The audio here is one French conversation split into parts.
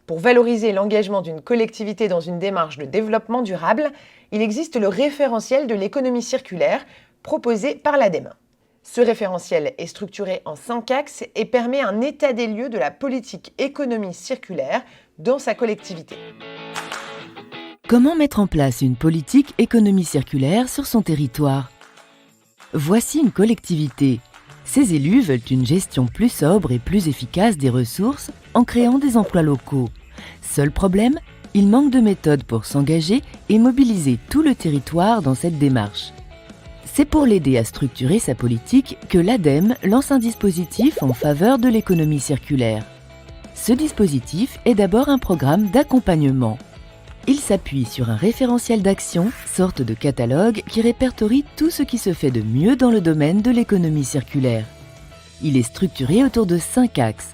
Pour valoriser l'engagement d'une collectivité dans une démarche de développement durable, il existe le référentiel de l'économie circulaire proposé par l'ADEME. Ce référentiel est structuré en 5 axes et permet un état des lieux de la politique économie circulaire dans sa collectivité. Comment mettre en place une politique économie circulaire sur son territoire ? Voici une collectivité. Ses élus veulent une gestion plus sobre et plus efficace des ressources en créant des emplois locaux. Seul problème, il manque de méthodes pour s'engager et mobiliser tout le territoire dans cette démarche. C'est pour l'aider à structurer sa politique que l'ADEME lance un dispositif en faveur de l'économie circulaire. Ce dispositif est d'abord un programme d'accompagnement. Il s'appuie sur un référentiel d'action, sorte de catalogue qui répertorie tout ce qui se fait de mieux dans le domaine de l'économie circulaire. Il est structuré autour de 5 axes.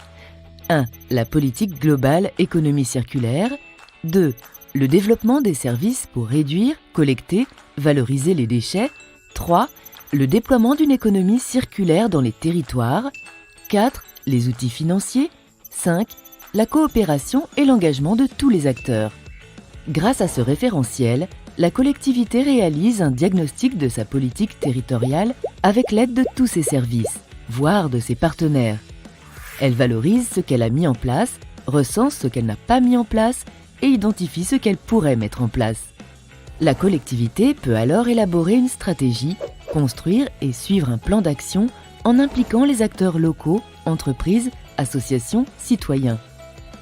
1. La politique globale économie circulaire. 2. Le développement des services pour réduire, collecter, valoriser les déchets. 3. Le déploiement d'une économie circulaire dans les territoires. 4. Les outils financiers. 5. La coopération et l'engagement de tous les acteurs. Grâce à ce référentiel, la collectivité réalise un diagnostic de sa politique territoriale avec l'aide de tous ses services, voire de ses partenaires. Elle valorise ce qu'elle a mis en place, recense ce qu'elle n'a pas mis en place et identifie ce qu'elle pourrait mettre en place. La collectivité peut alors élaborer une stratégie, construire et suivre un plan d'action en impliquant les acteurs locaux, entreprises, associations, citoyens.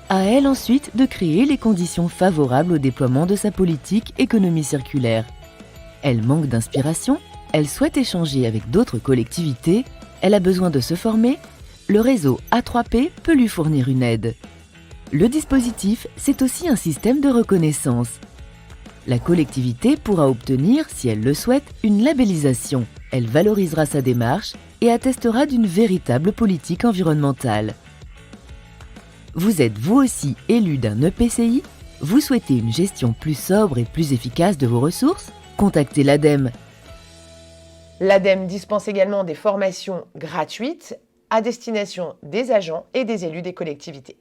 À elle ensuite de créer les conditions favorables au déploiement de sa politique économie circulaire. Elle manque d'inspiration, elle souhaite échanger avec d'autres collectivités, elle a besoin de se former, le réseau A3P peut lui fournir une aide. Le dispositif, c'est aussi un système de reconnaissance. La collectivité pourra obtenir, si elle le souhaite, une labellisation. Elle valorisera sa démarche et attestera d'une véritable politique environnementale. Vous êtes vous aussi élu d'un EPCI ? Vous souhaitez une gestion plus sobre et plus efficace de vos ressources ? Contactez l'ADEME. L'ADEME dispense également des formations gratuites à destination des agents et des élus des collectivités.